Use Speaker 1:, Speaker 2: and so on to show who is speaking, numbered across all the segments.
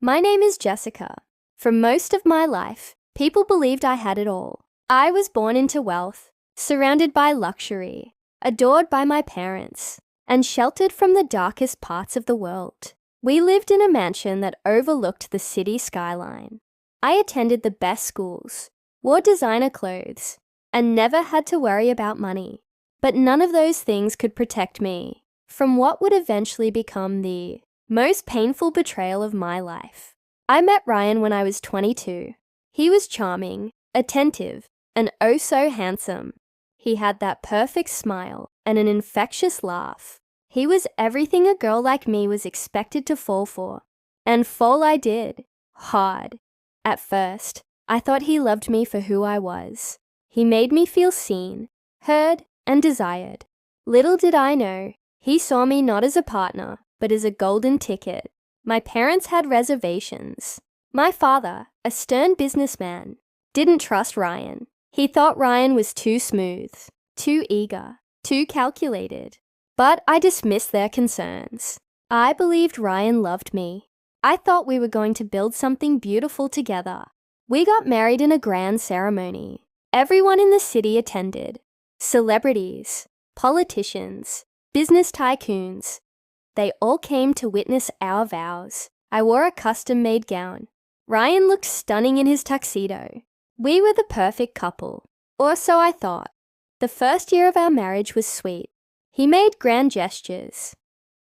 Speaker 1: My name is Jessica. For most of my life, people believed I had it all. I was born into wealth, surrounded by luxury, adored by my parents, and sheltered from the darkest parts of the world. We lived in a mansion that overlooked the city skyline. I attended the best schools, wore designer clothes, and never had to worry about money. But none of those things could protect me from what would eventually become the most painful betrayal of my life. I met Ryan when I was 22. He was charming, attentive, and oh so handsome. He had that perfect smile and an infectious laugh. He was everything a girl like me was expected to fall for. And fall I did. Hard. At first, I thought he loved me for who I was. He made me feel seen, heard, and desired. Little did I know, he saw me not as a partner, but as a golden ticket. My parents had reservations. My father, a stern businessman, didn't trust Ryan. He thought Ryan was too smooth, too eager, too calculated. But I dismissed their concerns. I believed Ryan loved me. I thought we were going to build something beautiful together. We got married in a grand ceremony. Everyone in the city attended. Celebrities, politicians, business tycoons. They all came to witness our vows. I wore a custom-made gown. Ryan looked stunning in his tuxedo. We were the perfect couple, or so I thought. The first year of our marriage was sweet. He made grand gestures.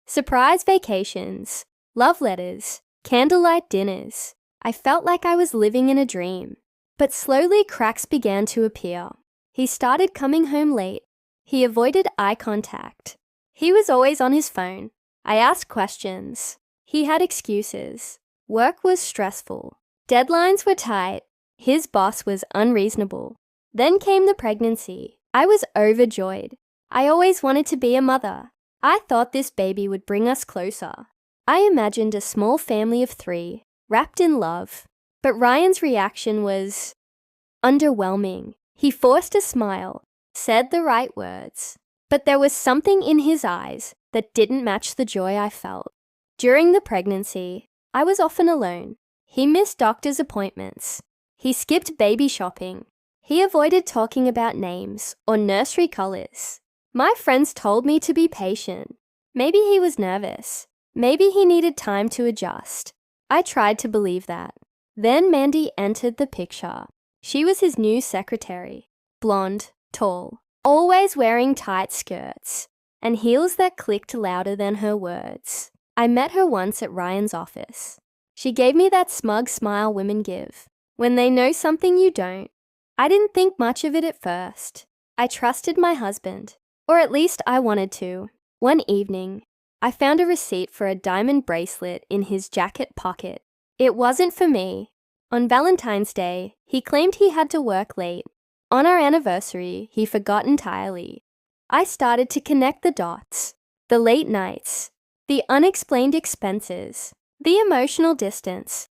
Speaker 1: Surprise vacations, love letters, candlelight dinners. I felt like I was living in a dream. But slowly cracks began to appear. He started coming home late. He avoided eye contact. He was always on his phone. I asked questions. He had excuses. Work was stressful. Deadlines were tight. His boss was unreasonable. Then came the pregnancy. I was overjoyed. I always wanted to be a mother. I thought this baby would bring us closer. I imagined a small family of 3, wrapped in love. But Ryan's reaction was underwhelming. He forced a smile, said the right words, but there was something in his eyes that didn't match the joy I felt. During the pregnancy, I was often alone. He missed doctor's appointments. He skipped baby shopping. He avoided talking about names or nursery colors. My friends told me to be patient. Maybe he was nervous. Maybe he needed time to adjust. I tried to believe that. Then Mandy entered the picture. She was his new secretary. Blonde, tall, always wearing tight skirts, and heels that clicked louder than her words. I met her once at Ryan's office. She gave me that smug smile women give when they know something you don't. I didn't think much of it at first. I trusted my husband, or at least I wanted to. One evening, I found a receipt for a diamond bracelet in his jacket pocket. It wasn't for me. On Valentine's Day, he claimed he had to work late. On our anniversary, he forgot entirely. I started to connect the dots. The late nights, the unexplained expenses, the emotional distance.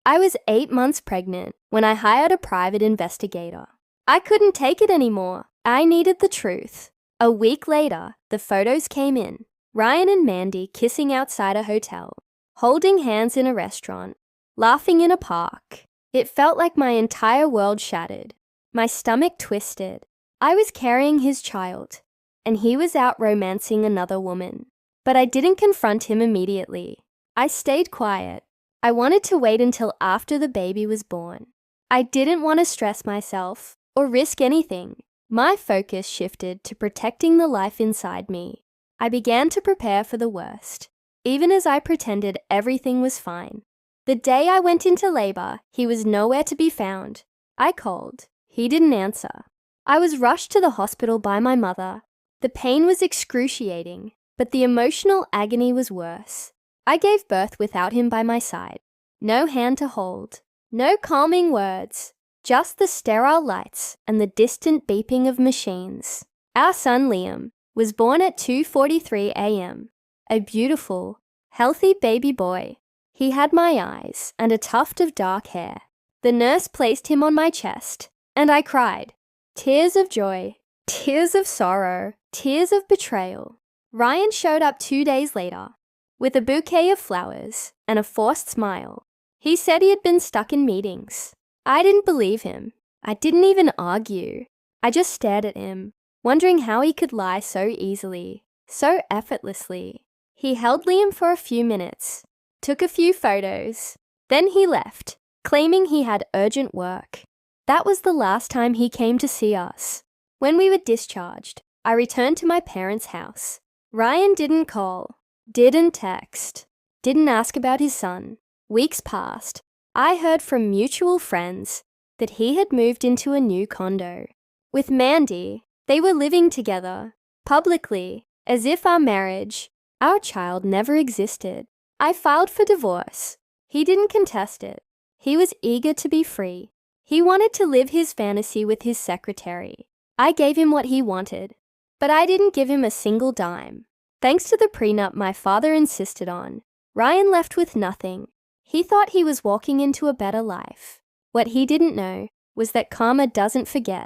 Speaker 1: I was 8 months pregnant when I hired a private investigator. I couldn't take it anymore. I needed the truth. A week later, the photos came in. Ryan and Mandy kissing outside a hotel, holding hands in a restaurant, laughing in a park. It felt like my entire world shattered. My stomach twisted. I was carrying his child, and he was out romancing another woman. But I didn't confront him immediately. I stayed quiet. I wanted to wait until after the baby was born. I didn't want to stress myself or risk anything. My focus shifted to protecting the life inside me. I began to prepare for the worst, even as I pretended everything was fine. The day I went into labor, he was nowhere to be found. I called. He didn't answer. I was rushed to the hospital by my mother. The pain was excruciating, but the emotional agony was worse. I gave birth without him by my side. No hand to hold. No calming words. Just the sterile lights and the distant beeping of machines. Our son Liam was born at 2:43 a.m. A beautiful, healthy baby boy. He had my eyes and a tuft of dark hair. The nurse placed him on my chest, and I cried. Tears of joy, tears of sorrow, tears of betrayal. Ryan showed up 2 days later with a bouquet of flowers and a forced smile. He said he had been stuck in meetings. I didn't believe him. I didn't even argue. I just stared at him, wondering how he could lie so easily, so effortlessly. He held Liam for a few minutes, took a few photos, then he left, claiming he had urgent work. That was the last time he came to see us. When we were discharged, I returned to my parents' house. Ryan didn't call, didn't text, didn't ask about his son. Weeks passed. I heard from mutual friends that he had moved into a new condo. With Mandy, they were living together, publicly, as if our child never existed. I filed for divorce. He didn't contest it. He was eager to be free. He wanted to live his fantasy with his secretary. I gave him what he wanted, but I didn't give him a single dime. Thanks to the prenup my father insisted on, Ryan left with nothing. He thought he was walking into a better life. What he didn't know was that karma doesn't forget.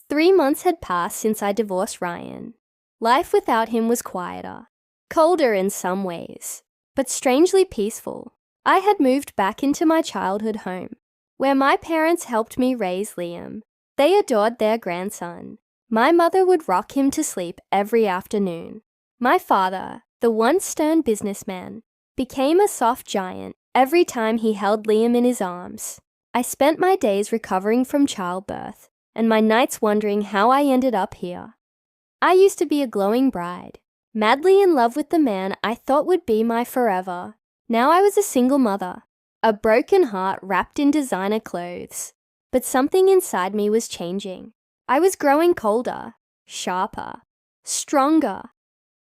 Speaker 1: 3 months had passed since I divorced Ryan. Life without him was quieter, colder in some ways, but strangely peaceful. I had moved back into my childhood home, where my parents helped me raise Liam. They adored their grandson. My mother would rock him to sleep every afternoon. My father, the once stern businessman, became a soft giant every time he held Liam in his arms. I spent my days recovering from childbirth and my nights wondering how I ended up here. I used to be a glowing bride, madly in love with the man I thought would be my forever. Now I was a single mother, a broken heart wrapped in designer clothes. But something inside me was changing. I was growing colder, sharper, stronger.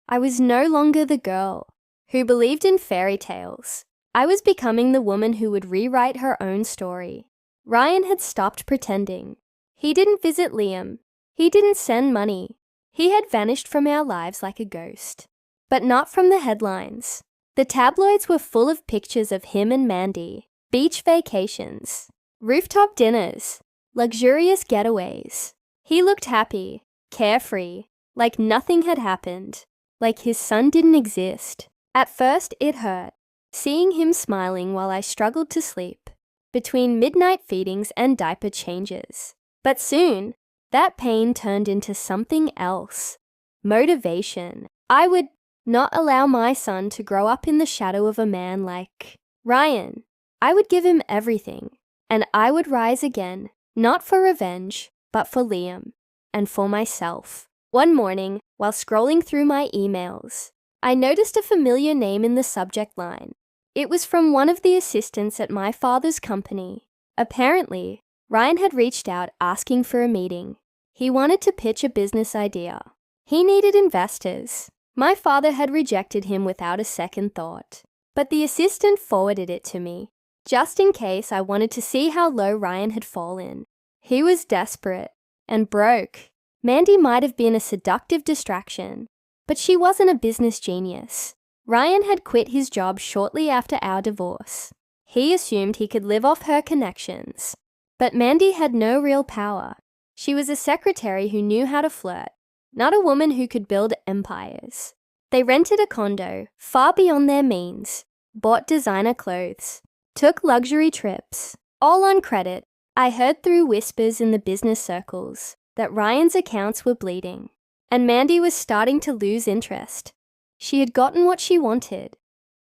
Speaker 1: I was no longer the girl who believed in fairy tales. I was becoming the woman who would rewrite her own story. Ryan had stopped pretending. He didn't visit Liam. He didn't send money. He had vanished from our lives like a ghost. But not from the headlines. The tabloids were full of pictures of him and Mandy, beach vacations, rooftop dinners, luxurious getaways. He looked happy, carefree, like nothing had happened, like his son didn't exist. At first, it hurt, seeing him smiling while I struggled to sleep, between midnight feedings and diaper changes. But soon, that pain turned into something else. Motivation. I would not allow my son to grow up in the shadow of a man like Ryan. I would give him everything, and I would rise again, not for revenge, but for Liam, and for myself. One morning, while scrolling through my emails, I noticed a familiar name in the subject line. It was from one of the assistants at my father's company. Apparently, Ryan had reached out asking for a meeting. He wanted to pitch a business idea. He needed investors. My father had rejected him without a second thought, but the assistant forwarded it to me, just in case I wanted to see how low Ryan had fallen. He was desperate and broke. Mandy might have been a seductive distraction, but she wasn't a business genius. Ryan had quit his job shortly after our divorce. He assumed he could live off her connections. But Mandy had no real power. She was a secretary who knew how to flirt, not a woman who could build empires. They rented a condo far beyond their means, bought designer clothes, took luxury trips, all on credit. I heard through whispers in the business circles that Ryan's accounts were bleeding, and Mandy was starting to lose interest. She had gotten what she wanted,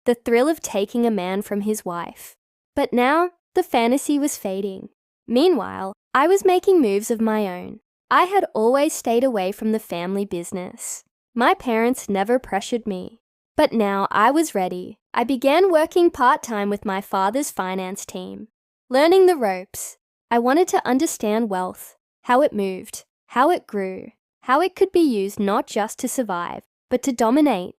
Speaker 1: the thrill of taking a man from his wife. But now, the fantasy was fading. Meanwhile, I was making moves of my own. I had always stayed away from the family business. My parents never pressured me. But now I was ready. I began working part-time with my father's finance team, learning the ropes. I wanted to understand wealth, how it moved, how it grew, how it could be used not just to survive, but to dominate.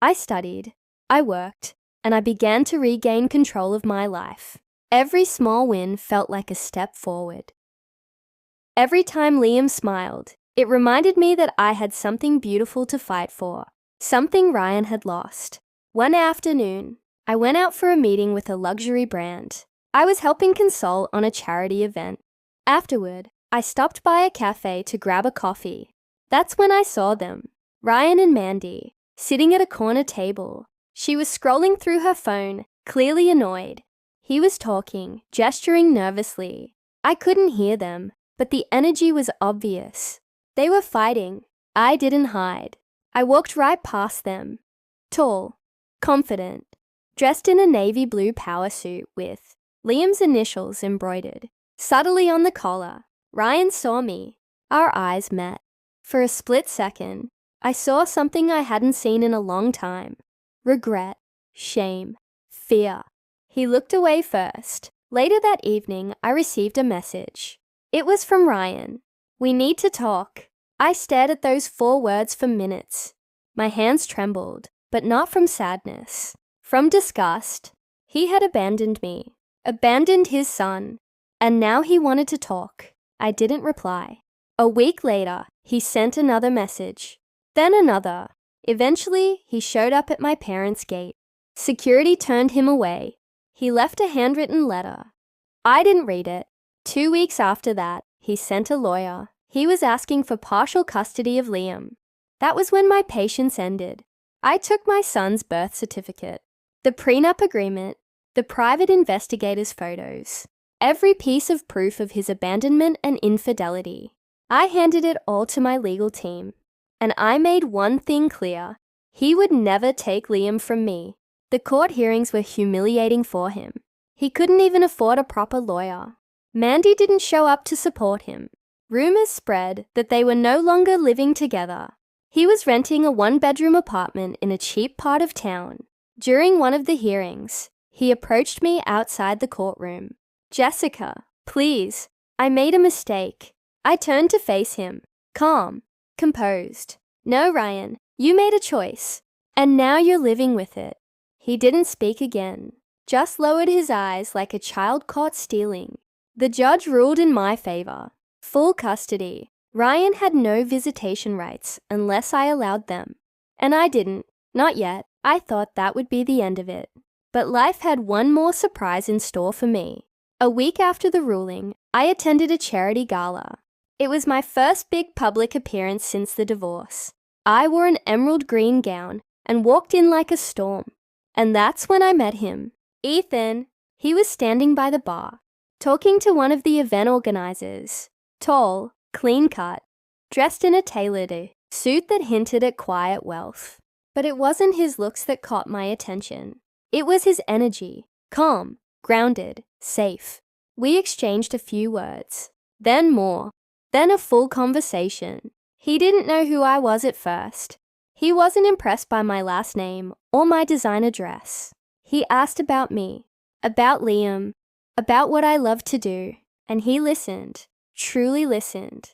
Speaker 1: I studied, I worked, and I began to regain control of my life. Every small win felt like a step forward. Every time Liam smiled, it reminded me that I had something beautiful to fight for, something Ryan had lost. One afternoon, I went out for a meeting with a luxury brand. I was helping console on a charity event. Afterward, I stopped by a cafe to grab a coffee. That's when I saw them, Ryan and Mandy, sitting at a corner table. She was scrolling through her phone, clearly annoyed. He was talking, gesturing nervously. I couldn't hear them, but the energy was obvious. They were fighting. I didn't hide. I walked right past them. Tall, confident, dressed in a navy blue power suit with Liam's initials embroidered subtly on the collar. Ryan saw me. Our eyes met. For a split second, I saw something I hadn't seen in a long time. Regret, shame, fear. He looked away first. Later that evening, I received a message. It was from Ryan. "We need to talk." I stared at those 4 words for minutes. My hands trembled, but not from sadness. From disgust. He had abandoned me, abandoned his son, and now he wanted to talk. I didn't reply. A week later, he sent another message. Then another. Eventually, he showed up at my parents' gate. Security turned him away. He left a handwritten letter. I didn't read it. 2 weeks after that, he sent a lawyer. He was asking for partial custody of Liam. That was when my patience ended. I took my son's birth certificate, the prenup agreement, the private investigator's photos, every piece of proof of his abandonment and infidelity. I handed it all to my legal team, and I made one thing clear. He would never take Liam from me. The court hearings were humiliating for him. He couldn't even afford a proper lawyer. Mandy didn't show up to support him. Rumors spread that they were no longer living together. He was renting a 1-bedroom apartment in a cheap part of town. During one of the hearings, he approached me outside the courtroom. "Jessica, please, I made a mistake." I turned to face him, calm, composed. "No, Ryan, you made a choice, and now you're living with it." He didn't speak again, just lowered his eyes like a child caught stealing. The judge ruled in my favor. Full custody. Ryan had no visitation rights unless I allowed them. And I didn't. Not yet. I thought that would be the end of it. But life had one more surprise in store for me. A week after the ruling, I attended a charity gala. It was my first big public appearance since the divorce. I wore an emerald green gown and walked in like a storm. And that's when I met him. Ethan. He was standing by the bar, talking to one of the event organizers. Tall, clean-cut, dressed in a tailored suit that hinted at quiet wealth. But it wasn't his looks that caught my attention. It was his energy, calm, grounded, safe. We exchanged a few words, then more, then a full conversation. He didn't know who I was at first. He wasn't impressed by my last name or my designer dress. He asked about me, about Liam, about what I loved to do, and he listened, truly listened.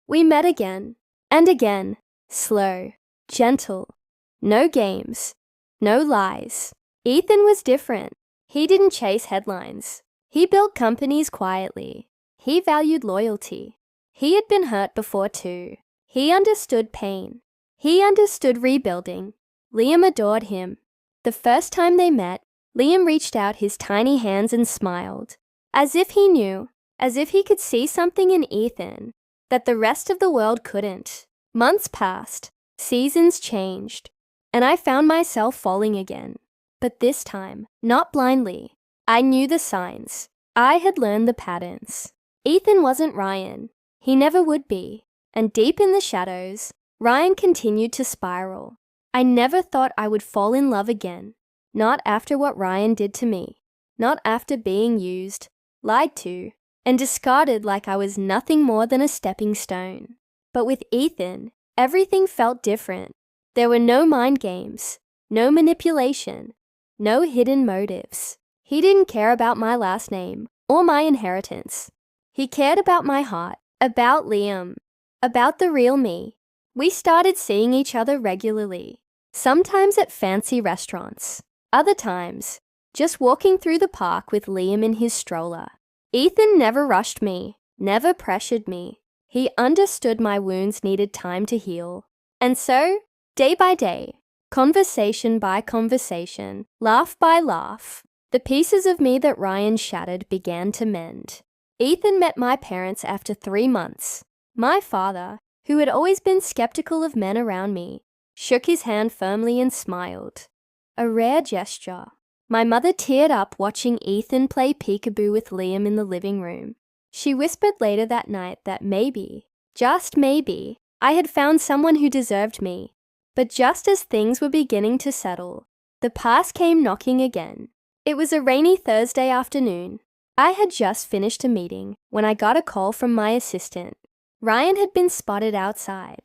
Speaker 1: We met again, and again, slow, gentle, no games, no lies. Ethan was different. He didn't chase headlines. He built companies quietly. He valued loyalty. He had been hurt before too. He understood pain. He understood rebuilding. Liam adored him. The first time they met, Liam reached out his tiny hands and smiled, as if he knew, as if he could see something in Ethan that the rest of the world couldn't. Months passed, seasons changed, and I found myself falling again. But this time, not blindly. I knew the signs. I had learned the patterns. Ethan wasn't Ryan. He never would be. And deep in the shadows, Ryan continued to spiral. I never thought I would fall in love again. Not after what Ryan did to me. Not after being used, lied to, and discarded like I was nothing more than a stepping stone. But with Ethan, everything felt different. There were no mind games, no manipulation, no hidden motives. He didn't care about my last name or my inheritance. He cared about my heart, about Liam, about the real me. We started seeing each other regularly, sometimes at fancy restaurants, other times just walking through the park with Liam in his stroller. Ethan never rushed me, never pressured me. He understood my wounds needed time to heal. And so, day by day, conversation by conversation, laugh by laugh, the pieces of me that Ryan shattered began to mend. Ethan met my parents after 3 months. My father, who had always been skeptical of men around me, shook his hand firmly and smiled. A rare gesture. My mother teared up watching Ethan play peekaboo with Liam in the living room. She whispered later that night that maybe, just maybe, I had found someone who deserved me. But just as things were beginning to settle, the past came knocking again. It was a rainy Thursday afternoon. I had just finished a meeting when I got a call from my assistant. Ryan had been spotted outside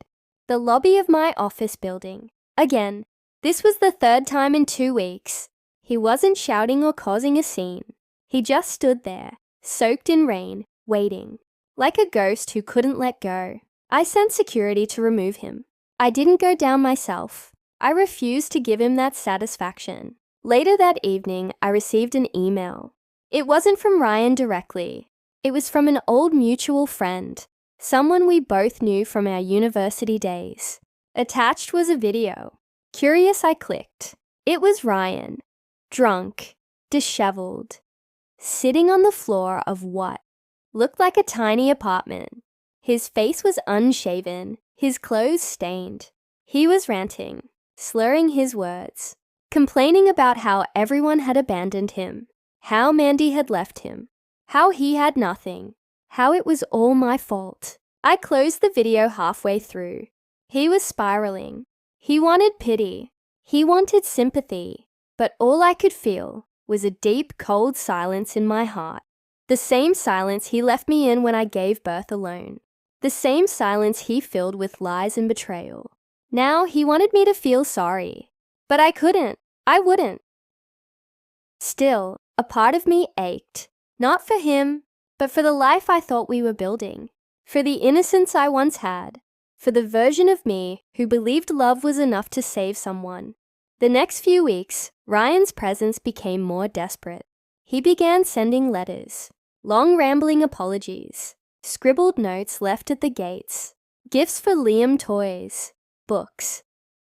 Speaker 1: the lobby of my office building. Again, this was the third time in 2 weeks. He wasn't shouting or causing a scene. He just stood there, soaked in rain, waiting, like a ghost who couldn't let go. I sent security to remove him. I didn't go down myself. I refused to give him that satisfaction. Later that evening, I received an email. It wasn't from Ryan directly. It was from an old mutual friend, someone we both knew from our university days. Attached was a video. Curious, I clicked. It was Ryan, drunk, disheveled, sitting on the floor of what looked like a tiny apartment. His face was unshaven, his clothes stained. He was ranting, slurring his words, complaining about how everyone had abandoned him, how Mandy had left him, how he had nothing, how it was all my fault. I closed the video halfway through. He was spiraling. He wanted pity. He wanted sympathy. But all I could feel was a deep, cold silence in my heart. The same silence he left me in when I gave birth alone. The same silence he filled with lies and betrayal. Now he wanted me to feel sorry. But I couldn't. I wouldn't. Still, a part of me ached. Not for him, but for the life I thought we were building. For the innocence I once had. For the version of me who believed love was enough to save someone. The next few weeks, Ryan's presence became more desperate. He began sending letters, long rambling apologies, scribbled notes left at the gates, gifts for Liam toys, books,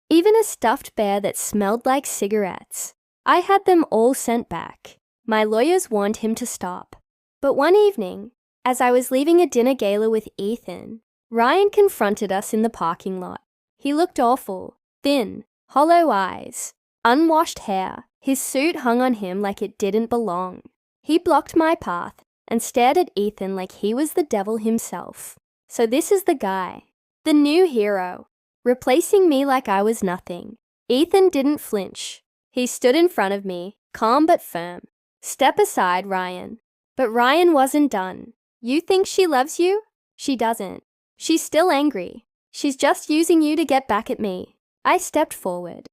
Speaker 1: even a stuffed bear that smelled like cigarettes. I had them all sent back. My lawyers warned him to stop. But one evening, as I was leaving a dinner gala with Ethan, Ryan confronted us in the parking lot. He looked awful, thin, hollow eyes, unwashed hair. His suit hung on him like it didn't belong. He blocked my path and stared at Ethan like he was the devil himself. So this is the guy, the new hero, replacing me like I was nothing. Ethan didn't flinch. He stood in front of me, calm but firm. Step aside, Ryan. But Ryan wasn't done. You think she loves you? She doesn't. She's still angry. She's just using you to get back at me. I stepped forward,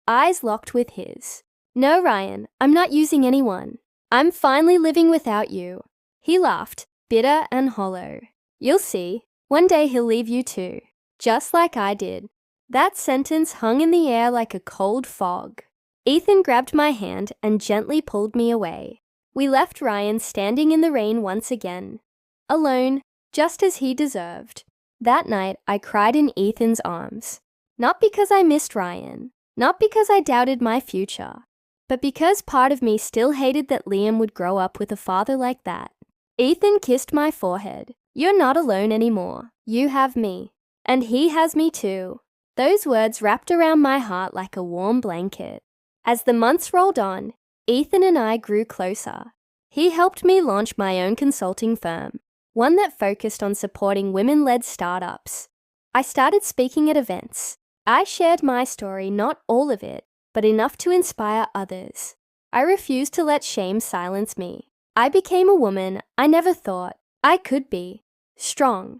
Speaker 1: eyes locked with his. No, Ryan, I'm not using anyone. I'm finally living without you. He laughed, bitter and hollow. You'll see. One day he'll leave you too, just like I did. That sentence hung in the air like a cold fog. Ethan grabbed my hand and gently pulled me away. We left Ryan standing in the rain once again, alone, just as he deserved. That night, I cried in Ethan's arms. Not because I missed Ryan, not because I doubted my future, but because part of me still hated that Liam would grow up with a father like that. Ethan kissed my forehead. You're not alone anymore. You have me. And he has me too. Those words wrapped around my heart like a warm blanket. As the months rolled on, Ethan and I grew closer. He helped me launch my own consulting firm, one that focused on supporting women-led startups. I started speaking at events. I shared my story, not all of it, but enough to inspire others. I refused to let shame silence me. I became a woman I never thought I could be. Strong,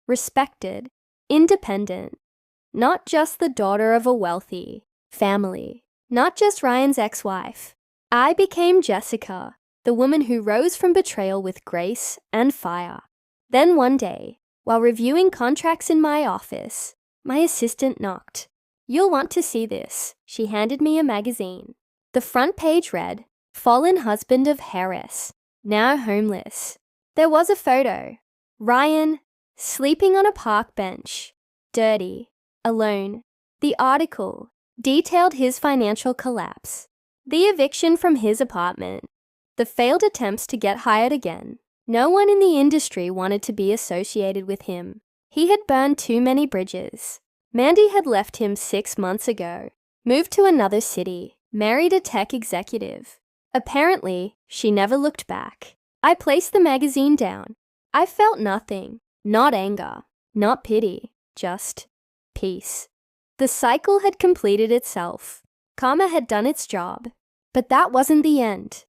Speaker 1: respected, independent. Not just the daughter of a wealthy family. Not just Ryan's ex-wife. I became Jessica, the woman who rose from betrayal with grace and fire. Then one day, while reviewing contracts in my office, my assistant knocked. You'll want to see this. She handed me a magazine. The front page read, Fallen Husband of Heiress, Now Homeless. There was a photo. Ryan, sleeping on a park bench, dirty, alone. The article detailed his financial collapse, the eviction from his apartment, the failed attempts to get hired again. No one in the industry wanted to be associated with him. He had burned too many bridges. Mandy had left him 6 months ago, moved to another city, married a tech executive. Apparently, she never looked back. I placed the magazine down. I felt nothing. Not anger, not pity, just peace. The cycle had completed itself. Karma had done its job. But that wasn't the end.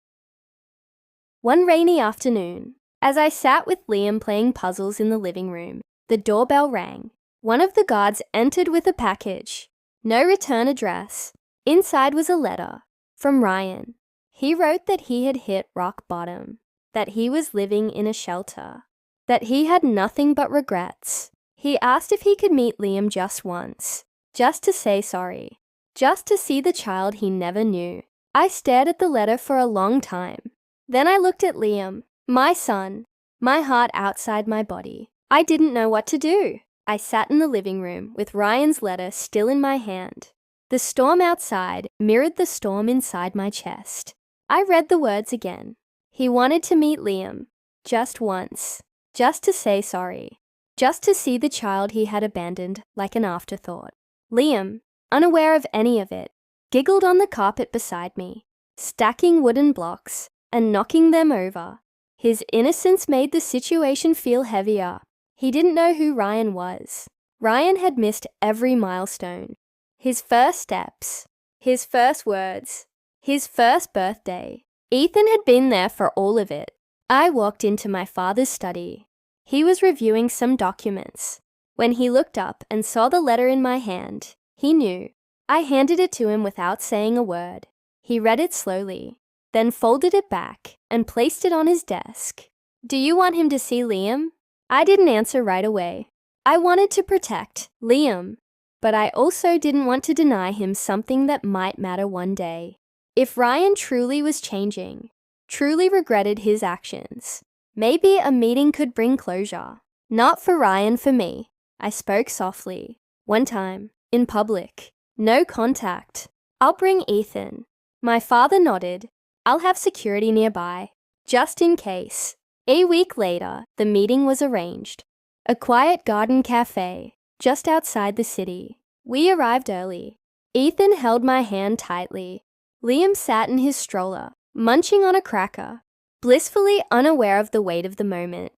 Speaker 1: One rainy afternoon, as I sat with Liam playing puzzles in the living room, the doorbell rang. One of the guards entered with a package. No return address. Inside was a letter from Ryan. He wrote that he had hit rock bottom, that he was living in a shelter, that he had nothing but regrets. He asked if he could meet Liam just once, just to say sorry, just to see the child he never knew. I stared at the letter for a long time. Then I looked at Liam, my son, my heart outside my body. I didn't know what to do. I sat in the living room with Ryan's letter still in my hand. The storm outside mirrored the storm inside my chest. I read the words again. He wanted to meet Liam, just once, just to say sorry, just to see the child he had abandoned like an afterthought. Liam, unaware of any of it, giggled on the carpet beside me, stacking wooden blocks and knocking them over. His innocence made the situation feel heavier. He didn't know who Ryan was. Ryan had missed every milestone. His first steps, his first words, his first birthday. Ethan had been there for all of it. I walked into my father's study. He was reviewing some documents. When he looked up and saw the letter in my hand, he knew. I handed it to him without saying a word. He read it slowly, then folded it back and placed it on his desk. Do you want him to see Liam? I didn't answer right away. I wanted to protect Liam, but I also didn't want to deny him something that might matter one day. If Ryan truly was changing, truly regretted his actions, maybe a meeting could bring closure. Not for Ryan, for me. I spoke softly. One time, in public. No contact. I'll bring Ethan. My father nodded. I'll have security nearby, just in case. A week later, the meeting was arranged. A quiet garden cafe, just outside the city. We arrived early. Ethan held my hand tightly. Liam sat in his stroller, munching on a cracker, blissfully unaware of the weight of the moment.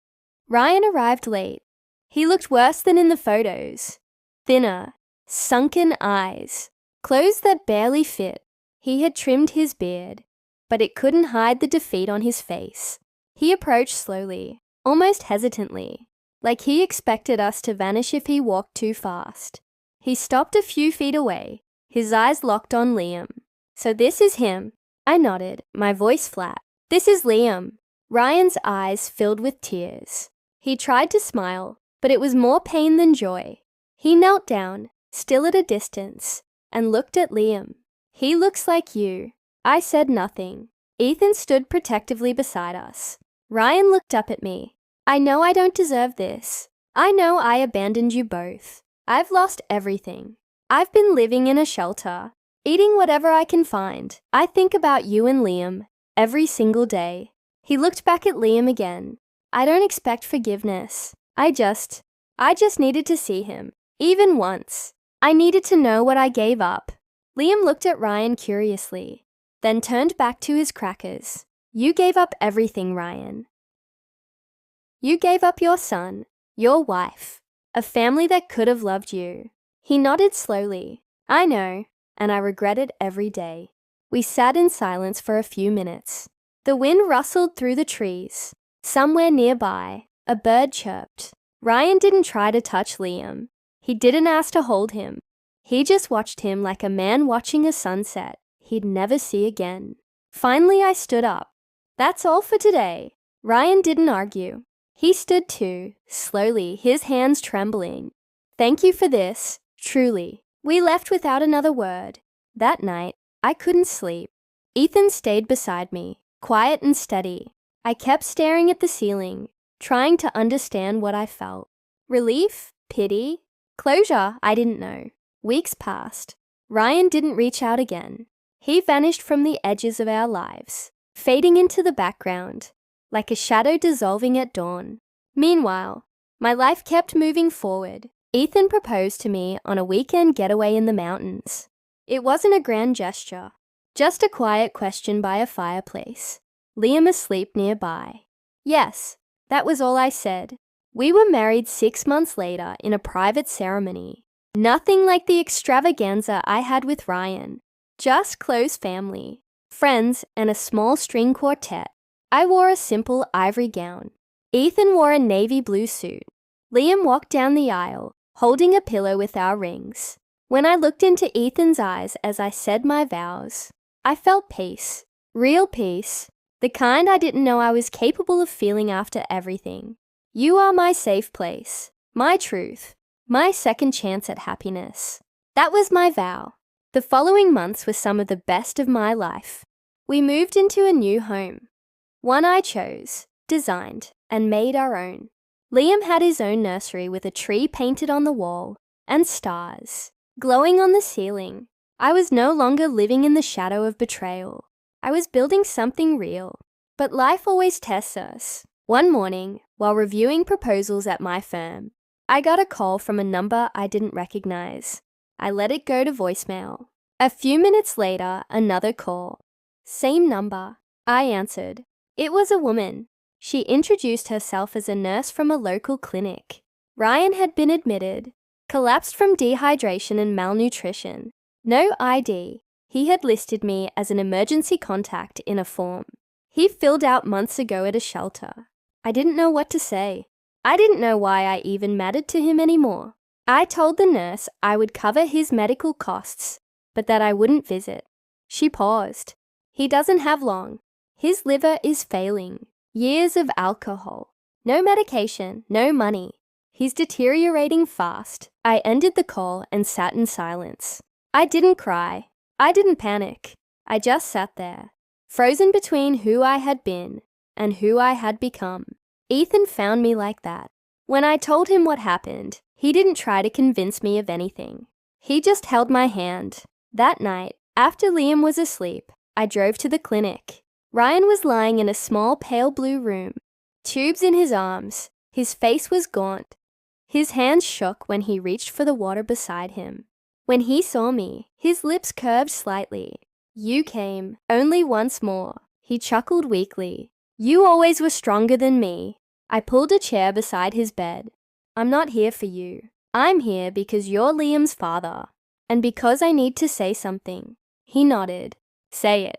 Speaker 1: Ryan arrived late. He looked worse than in the photos. Thinner, sunken eyes, clothes that barely fit. He had trimmed his beard, but it couldn't hide the defeat on his face. He approached slowly, almost hesitantly, like he expected us to vanish if he walked too fast. He stopped a few feet away, his eyes locked on Liam. So this is him. I nodded, my voice flat. This is Liam. Ryan's eyes filled with tears. He tried to smile, but it was more pain than joy. He knelt down, still at a distance, and looked at Liam. He looks like you. I said nothing. Ethan stood protectively beside us. Ryan looked up at me. I know I don't deserve this. I know I abandoned you both. I've lost everything. I've been living in a shelter, eating whatever I can find. I think about you and Liam every single day. He looked back at Liam again. I don't expect forgiveness. I just needed to see him, even once. I needed to know what I gave up. Liam looked at Ryan curiously, then turned back to his crackers. You gave up everything, Ryan. You gave up your son, your wife, a family that could have loved you. He nodded slowly. I know, and I regret it every day. We sat in silence for a few minutes. The wind rustled through the trees. Somewhere nearby, a bird chirped. Ryan didn't try to touch Liam. He didn't ask to hold him. He just watched him like a man watching a sunset he'd never see again. Finally, I stood up. That's all for today. Ryan didn't argue. He stood too, slowly, his hands trembling. Thank you for this, truly. We left without another word. That night, I couldn't sleep. Ethan stayed beside me, quiet and steady. I kept staring at the ceiling, trying to understand what I felt. Relief? Pity? Closure? I didn't know. Weeks passed. Ryan didn't reach out again. He vanished from the edges of our lives, fading into the background, like a shadow dissolving at dawn. Meanwhile, my life kept moving forward. Ethan proposed to me on a weekend getaway in the mountains. It wasn't a grand gesture, Just a quiet question by a fireplace. Liam asleep nearby. Yes, that was all I said. We were married 6 months later in a private ceremony. Nothing like the extravaganza I had with Ryan. Just close family, friends, and a small string quartet. I wore a simple ivory gown. Ethan wore a navy blue suit. Liam walked down the aisle, holding a pillow with our rings. When I looked into Ethan's eyes as I said my vows, I felt peace. Real peace. The kind I didn't know I was capable of feeling after everything. You are my safe place, my truth, my second chance at happiness. That was my vow. The following months were some of the best of my life. We moved into a new home. One I chose, designed, and made our own. Liam had his own nursery with a tree painted on the wall and stars glowing on the ceiling. I was no longer living in the shadow of betrayal. I was building something real. But life always tests us. One morning, while reviewing proposals at my firm, I got a call from a number I didn't recognize. I let it go to voicemail. A few minutes later, another call. Same number. I answered. It was a woman. She introduced herself as a nurse from a local clinic. Ryan had been admitted, collapsed from dehydration and malnutrition. No ID. He had listed me as an emergency contact in a form he filled out months ago at a shelter. I didn't know what to say. I didn't know why I even mattered to him anymore. I told the nurse I would cover his medical costs, but that I wouldn't visit. She paused. He doesn't have long. His liver is failing. Years of alcohol. No medication, no money. He's deteriorating fast. I ended the call and sat in silence. I didn't cry. I didn't panic. I just sat there, frozen between who I had been and who I had become. Ethan found me like that. When I told him what happened, he didn't try to convince me of anything. He just held my hand. That night, after Liam was asleep, I drove to the clinic. Ryan was lying in a small pale blue room, tubes in his arms. His face was gaunt. His hands shook when he reached for the water beside him. When he saw me, his lips curved slightly. You came, only once more. He chuckled weakly. You always were stronger than me. I pulled a chair beside his bed. I'm not here for you. I'm here because you're Liam's father. And because I need to say something. He nodded. Say it.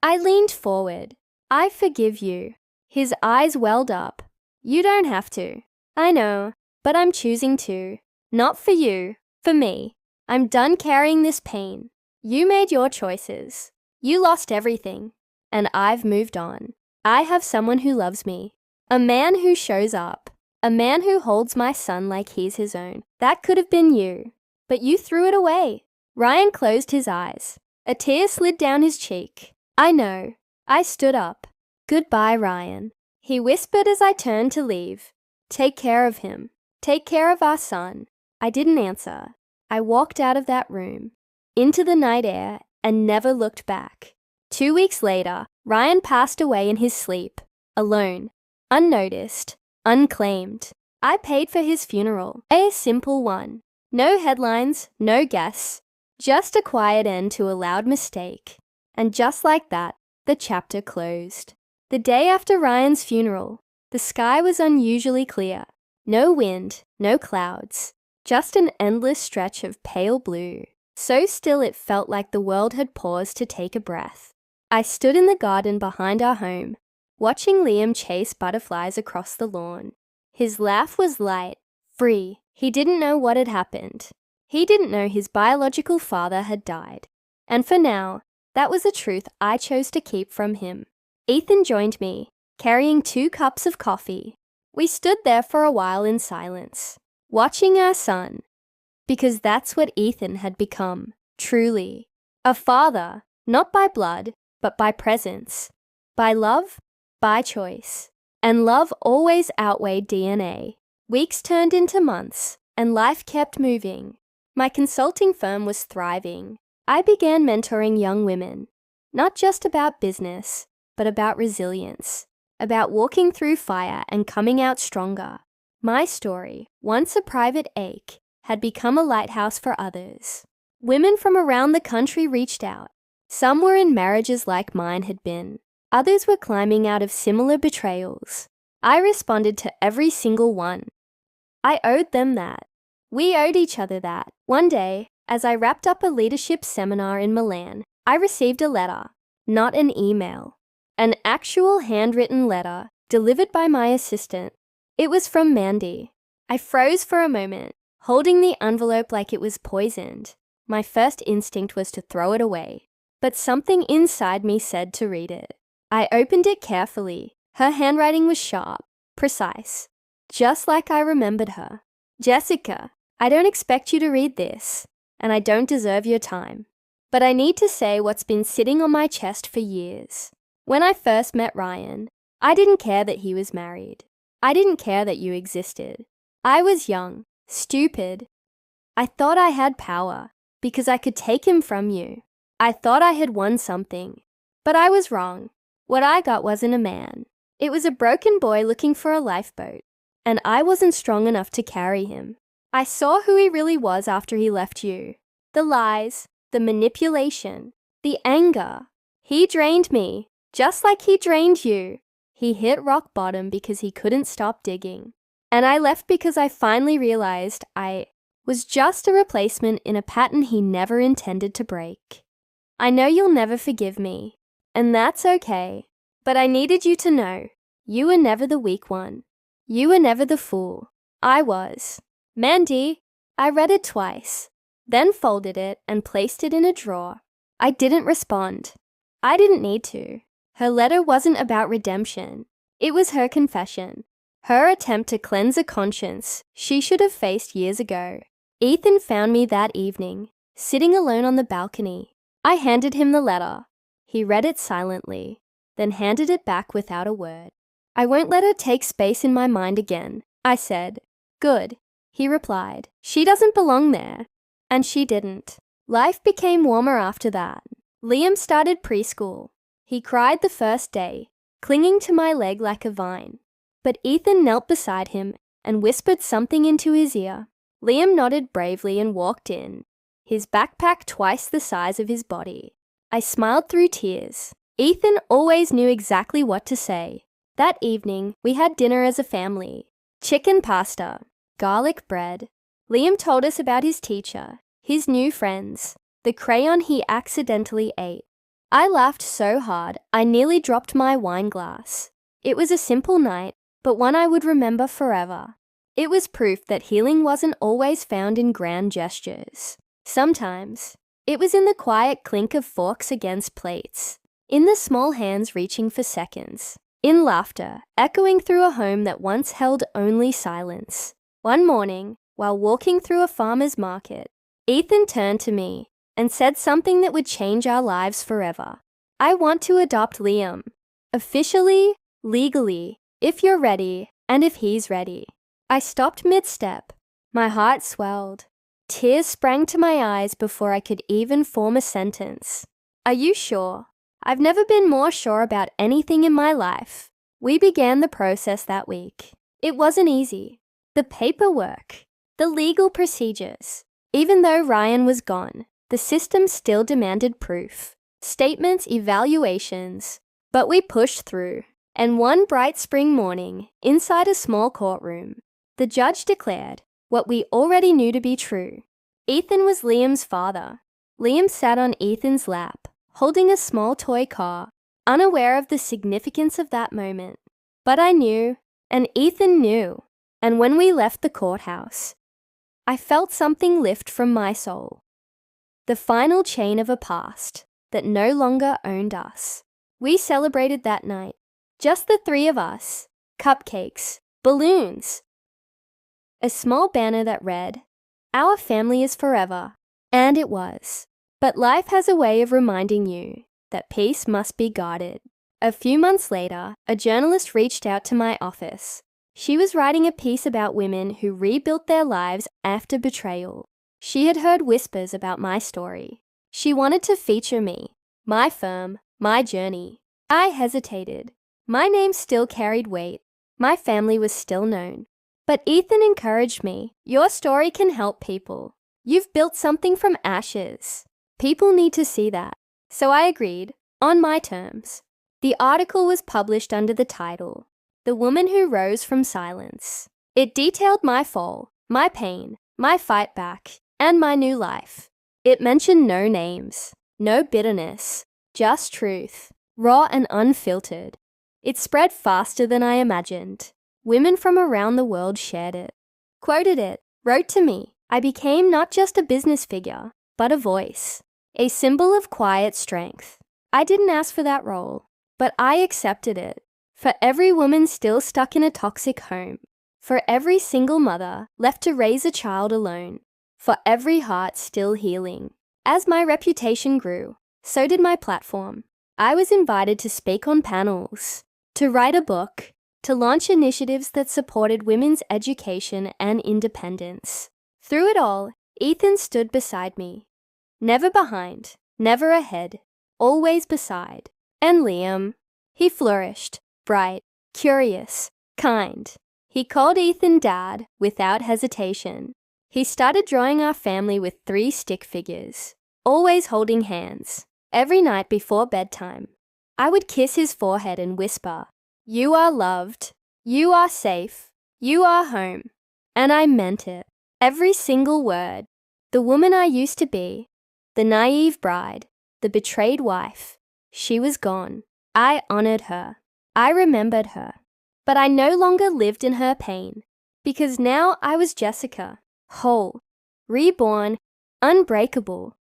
Speaker 1: I leaned forward. I forgive you. His eyes welled up. You don't have to. I know, but I'm choosing to. Not for you, for me. I'm done carrying this pain. You made your choices. You lost everything. And I've moved on. I have someone who loves me. A man who shows up. A man who holds my son like he's his own. That could have been you. But you threw it away. Ryan closed his eyes. A tear slid down his cheek. I know. I stood up. Goodbye, Ryan. He whispered as I turned to leave. Take care of him. Take care of our son. I didn't answer. I walked out of that room, into the night air, and never looked back. 2 weeks later, Ryan passed away in his sleep, alone, unnoticed, unclaimed. I paid for his funeral, a simple one. No headlines, no guests, just a quiet end to a loud mistake. And just like that, the chapter closed. The day after Ryan's funeral, the sky was unusually clear. No wind, no clouds, just an endless stretch of pale blue. So still it felt like the world had paused to take a breath. I stood in the garden behind our home, watching Liam chase butterflies across the lawn. His laugh was light, free. He didn't know what had happened. He didn't know his biological father had died. And for now, that was a truth I chose to keep from him. Ethan joined me, carrying 2 cups of coffee. We stood there for a while in silence, watching our son, because that's what Ethan had become, truly. A father, not by blood, but by presence, by love, by choice. And love always outweighed DNA. Weeks turned into months, and life kept moving. My consulting firm was thriving. I began mentoring young women, not just about business, but about resilience, about walking through fire and coming out stronger. My story, once a private ache, had become a lighthouse for others. Women from around the country reached out. Some were in marriages like mine had been. Others were climbing out of similar betrayals. I responded to every single one. I owed them that. We owed each other that. One day, as I wrapped up a leadership seminar in Milan, I received a letter, not an email. An actual handwritten letter delivered by my assistant. It was from Mandy. I froze for a moment, holding the envelope like it was poisoned. My first instinct was to throw it away, but something inside me said to read it. I opened it carefully. Her handwriting was sharp, precise, just like I remembered her. Jessica, I don't expect you to read this, and I don't deserve your time. But I need to say what's been sitting on my chest for years. When I first met Ryan, I didn't care that he was married. I didn't care that you existed. I was young, stupid. I thought I had power because I could take him from you. I thought I had won something, but I was wrong. What I got wasn't a man. It was a broken boy looking for a lifeboat, and I wasn't strong enough to carry him. I saw who he really was after he left you. The lies, the manipulation, the anger. He drained me, just like he drained you. He hit rock bottom because he couldn't stop digging. And I left because I finally realized I was just a replacement in a pattern he never intended to break. I know you'll never forgive me, and that's okay. But I needed you to know, you were never the weak one. You were never the fool. I was. Mandy, I read it twice, then folded it and placed it in a drawer. I didn't respond. I didn't need to. Her letter wasn't about redemption. It was her confession. Her attempt to cleanse a conscience she should have faced years ago. Ethan found me that evening, sitting alone on the balcony. I handed him the letter. He read it silently, then handed it back without a word. I won't let her take space in my mind again, I said. Good, he replied. She doesn't belong there. And she didn't. Life became warmer after that. Liam started preschool. He cried the first day, clinging to my leg like a vine. But Ethan knelt beside him and whispered something into his ear. Liam nodded bravely and walked in, his backpack twice the size of his body. I smiled through tears. Ethan always knew exactly what to say. That evening, we had dinner as a family. Chicken pasta, garlic bread. Liam told us about his teacher, his new friends, the crayon he accidentally ate. I laughed so hard, I nearly dropped my wine glass. It was a simple night, but one I would remember forever. It was proof that healing wasn't always found in grand gestures. Sometimes, it was in the quiet clink of forks against plates, in the small hands reaching for seconds, in laughter echoing through a home that once held only silence. One morning, while walking through a farmer's market, Ethan turned to me and said something that would change our lives forever. I want to adopt Liam. Officially, legally, if you're ready, and if he's ready. I stopped mid-step. My heart swelled. Tears sprang to my eyes before I could even form a sentence. Are you sure? I've never been more sure about anything in my life. We began the process that week. It wasn't easy. The paperwork, the legal procedures. Even though Ryan was gone, the system still demanded proof, statements, evaluations. But we pushed through. And one bright spring morning, inside a small courtroom, the judge declared what we already knew to be true. Ethan was Liam's father. Liam sat on Ethan's lap, holding a small toy car, unaware of the significance of that moment. But I knew, and Ethan knew. And when we left the courthouse, I felt something lift from my soul. The final chain of a past that no longer owned us. We celebrated that night. Just the three of us. Cupcakes, balloons. A small banner that read, "Our family is forever." And it was. But life has a way of reminding you that peace must be guarded. A few months later, a journalist reached out to my office. She was writing a piece about women who rebuilt their lives after betrayal. She had heard whispers about my story. She wanted to feature me, my firm, my journey. I hesitated. My name still carried weight. My family was still known. But Ethan encouraged me. Your story can help people. You've built something from ashes. People need to see that. So I agreed, on my terms. The article was published under the title, "The Woman Who Rose from Silence." It detailed my fall, my pain, my fight back, and my new life. It mentioned no names, no bitterness, just truth, raw and unfiltered. It spread faster than I imagined. Women from around the world shared it, quoted it, wrote to me. I became not just a business figure, but a voice, a symbol of quiet strength. I didn't ask for that role, but I accepted it. For every woman still stuck in a toxic home, for every single mother left to raise a child alone, for every heart still healing. As my reputation grew, so did my platform. I was invited to speak on panels, to write a book, to launch initiatives that supported women's education and independence. Through it all, Ethan stood beside me. Never behind, never ahead, always beside. And Liam, he flourished, bright, curious, kind. He called Ethan Dad without hesitation. He started drawing our family with 3 stick figures, always holding hands. Every night before bedtime, I would kiss his forehead and whisper, "You are loved, you are safe, you are home." And I meant it. Every single word. The woman I used to be, the naive bride, the betrayed wife, she was gone. I honored her. I remembered her. But I no longer lived in her pain, because now I was Jessica, whole, reborn, unbreakable.